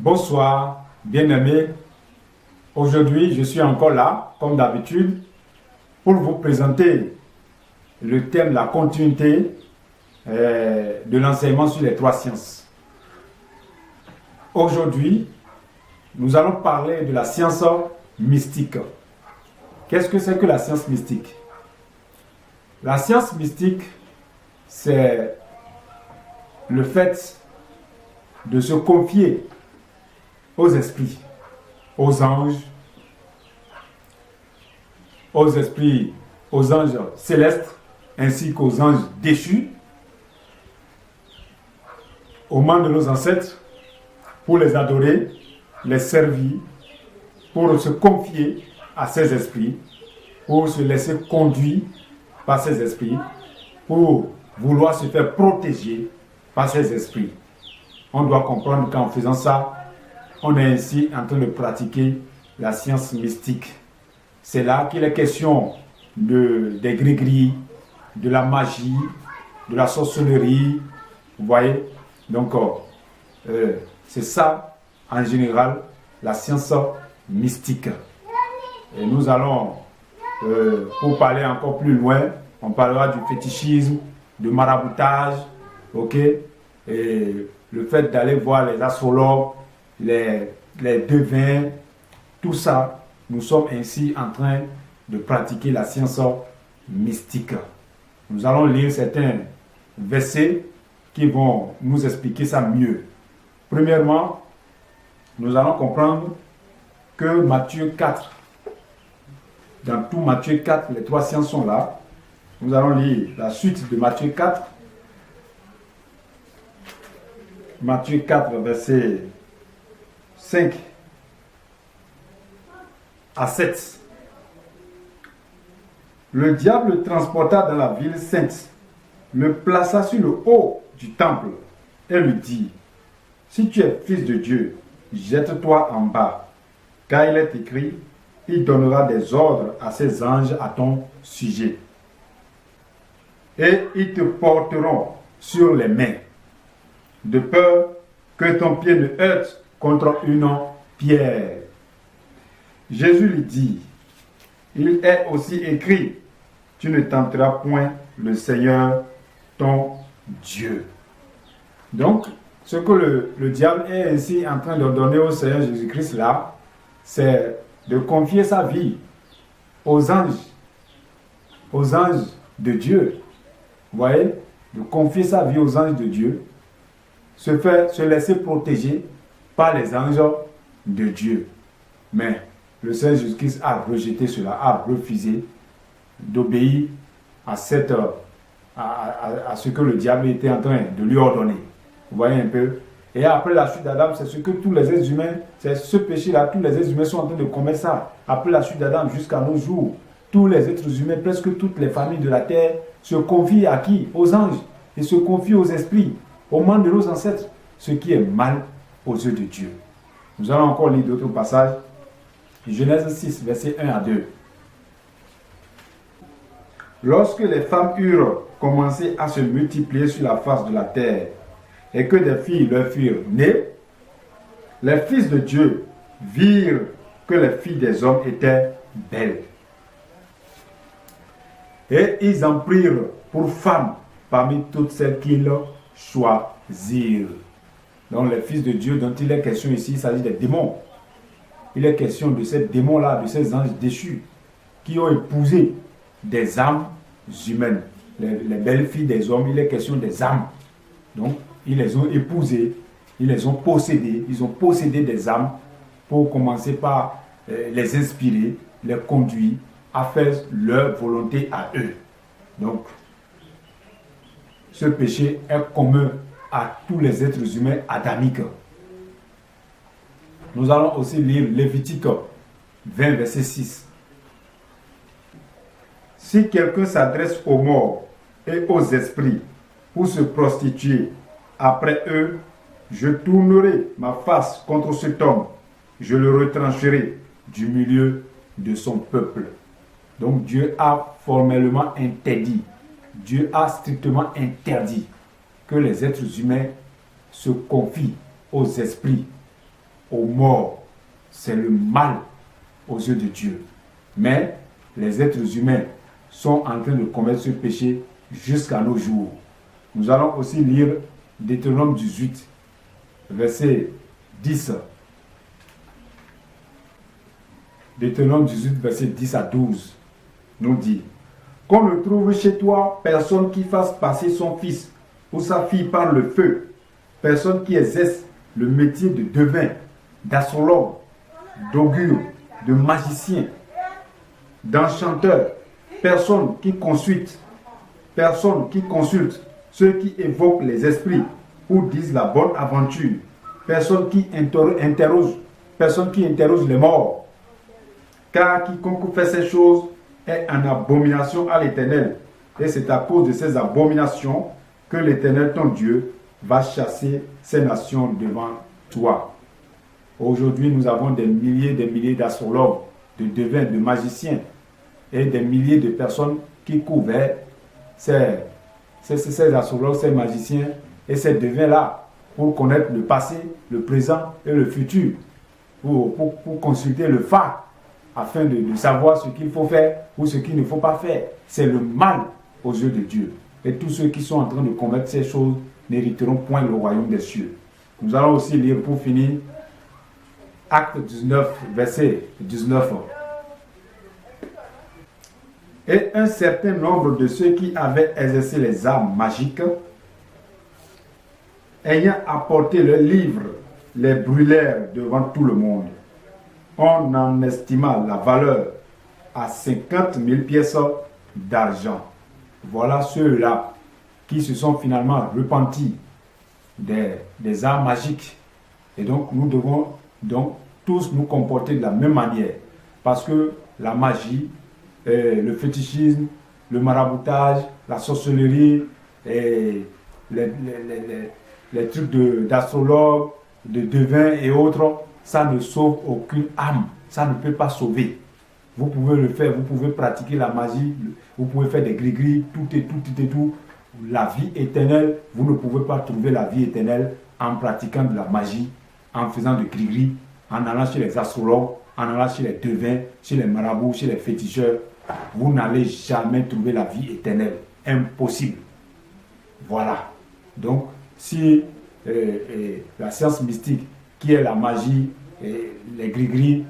Bonsoir, bien-aimés. Aujourd'hui, je suis encore là, comme d'habitude, pour vous présenter le thème, la continuité de l'enseignement sur les trois sciences. Aujourd'hui, nous allons parler de la science mystique. Qu'est-ce que c'est que la science mystique? La science mystique, c'est le fait de se confier aux esprits, aux anges, aux anges célestes, ainsi qu'aux anges déchus, aux membres de nos ancêtres, pour les adorer, les servir, pour se confier à ces esprits, pour se laisser conduire par ces esprits, pour vouloir se faire protéger par ces esprits. On doit comprendre qu'en faisant ça, on est ainsi en train de pratiquer la science mystique. C'est là qu'il est question des gris-gris, de la magie, de la sorcellerie. Vous voyez? Donc, c'est ça, en général, la science mystique. Et nous allons, pour parler encore plus loin, on parlera du fétichisme, du maraboutage, ok? Et le fait d'aller voir les astrologues, les devins, tout ça, nous sommes ainsi en train de pratiquer la science mystique. Nous allons lire certains versets qui vont nous expliquer ça mieux. Premièrement, nous allons comprendre que Matthieu 4, dans tout Matthieu 4, les trois sciences sont là. Nous allons lire la suite de Matthieu 4. Matthieu 4, verset 5 à 7. Le diable le transporta dans la ville sainte, le plaça sur le haut du temple et lui dit: si tu es fils de Dieu, jette-toi en bas, car il est écrit: il donnera des ordres à ses anges à ton sujet, et ils te porteront sur les mains, de peur que ton pied ne heurte contre une pierre. Jésus lui dit: il est aussi écrit: tu ne tenteras point le Seigneur ton Dieu. Donc, ce que le diable est ainsi en train de donner au Seigneur Jésus-Christ là, c'est de confier sa vie aux anges de Dieu. Vous voyez, de confier sa vie aux anges de Dieu, se laisser protéger par les anges de Dieu. Mais le Seigneur Jésus-Christ a rejeté cela, a refusé d'obéir à ce que le diable était en train de lui ordonner. Vous voyez un peu? Et après la chute d'Adam, c'est ce que tous les êtres humains, c'est ce péché-là, tous les êtres humains sont en train de commettre ça. Après la chute d'Adam jusqu'à nos jours, tous les êtres humains, presque toutes les familles de la terre, se confient à qui? Aux anges. Et se confient aux esprits, aux membres de nos ancêtres, ce qui est mal aux yeux de Dieu. Nous allons encore lire d'autres passages. Genèse 6, versets 1 à 2. Lorsque les femmes eurent commencé à se multiplier sur la face de la terre, et que des filles leur furent nées, les fils de Dieu virent que les filles des hommes étaient belles. Et ils en prirent pour femmes parmi toutes celles qu'ils choisirent. Donc les fils de Dieu dont il est question ici, il s'agit des démons. Il est question de ces démons-là, de ces anges déchus, qui ont épousé des âmes humaines. Les belles filles des hommes, il est question des âmes. Donc, ils les ont épousées, ils les ont possédées, ils ont possédé des âmes pour commencer par les inspirer, les conduire à faire leur volonté à eux. Donc, ce péché est commun à tous les êtres humains adamiques. Nous allons aussi lire Lévitique 20, verset 6. Si quelqu'un s'adresse aux morts et aux esprits pour se prostituer après eux, je tournerai ma face contre cet homme, je le retrancherai du milieu de son peuple. Donc Dieu a formellement interdit, Dieu a strictement interdit que les êtres humains se confient aux esprits aux morts. C'est le mal aux yeux de Dieu. Mais les êtres humains sont en train de commettre ce péché jusqu'à nos jours. Nous allons aussi lire Deutéronome 18, verset 10. Deutéronome 18, verset 10 à 12, nous dit: qu'on ne trouve chez toi personne qui fasse passer son fils ou sa fille par le feu, personne qui exerce le métier de devin, d'astrologue, d'augure, de magicien, d'enchanteur, personne qui consulte ceux qui évoquent les esprits ou disent la bonne aventure, personne qui interroge les morts. Car quiconque fait ces choses est en abomination à l'Éternel. Et c'est à cause de ces abominations que l'Éternel, ton Dieu, va chasser ces nations devant toi. Aujourd'hui, nous avons des milliers d'astrologues, de devins, de magiciens et des milliers de personnes qui couvrent ces astrologues, ces magiciens et ces devins-là pour connaître le passé, le présent et le futur, pour consulter le phare afin de savoir ce qu'il faut faire ou ce qu'il ne faut pas faire. C'est le mal aux yeux de Dieu. Et tous ceux qui sont en train de commettre ces choses n'hériteront point le royaume des cieux. Nous allons aussi lire pour finir Acte 19, verset 19. Et un certain nombre de ceux qui avaient exercé les arts magiques, ayant apporté leurs livres, les brûlèrent devant tout le monde. On en estima la valeur à 50 000 pièces d'argent. Voilà ceux-là qui se sont finalement repentis des arts magiques. Et donc, nous devons donc tous nous comporter de la même manière. Parce que la magie, le fétichisme, le maraboutage, la sorcellerie, et les trucs d'astrologue, de devin et autres, ça ne sauve aucune âme. Ça ne peut pas sauver. Vous pouvez le faire, vous pouvez pratiquer la magie, vous pouvez faire des gris-gris, tout. La vie éternelle, vous ne pouvez pas trouver la vie éternelle en pratiquant de la magie, en faisant de gris-gris, en allant chez les astrologues, en allant chez les devins, chez les marabouts, chez les féticheurs. Vous n'allez jamais trouver la vie éternelle. Impossible. Voilà. Donc, si la science mystique, qui est la magie, les gris-gris,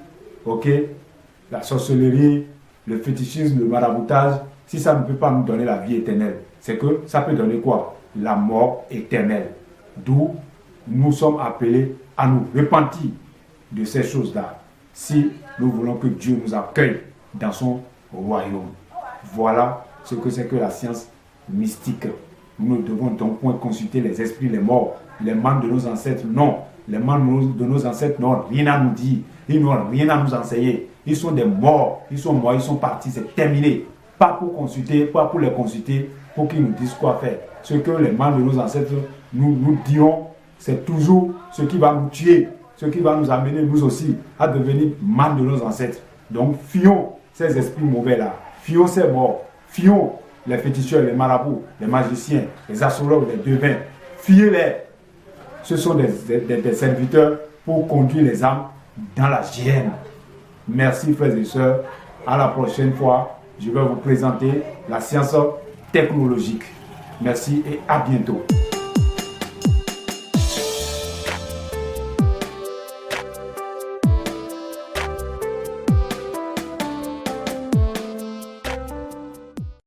la sorcellerie, le fétichisme, le maraboutage, si ça ne peut pas nous donner la vie éternelle, c'est que ça peut donner quoi? La mort éternelle. D'où nous sommes appelés à nous repentir de ces choses-là, si nous voulons que Dieu nous accueille dans son royaume. Voilà ce que c'est que la science mystique. Nous ne devons donc point consulter les esprits, les morts, les membres de nos ancêtres, non. Les membres de nos ancêtres n'ont rien à nous dire, ils n'ont rien à nous enseigner. Ils sont des morts, ils sont partis, c'est terminé. Pas pour consulter, pas pour les consulter, pour qu'ils nous disent quoi faire. Ce que les membres de nos ancêtres nous diront, c'est toujours ce qui va nous tuer, ce qui va nous amener nous aussi à devenir membres de nos ancêtres. Donc fuyons ces esprits mauvais-là, fuyons ces morts, fuyons les féticheurs, les marabouts, les magiciens, les astrologues, les devins, fuyez-les. Ce sont des serviteurs pour conduire les âmes dans la géhenne. Merci frères et sœurs. À la prochaine fois, je vais vous présenter la science technologique. Merci et à bientôt.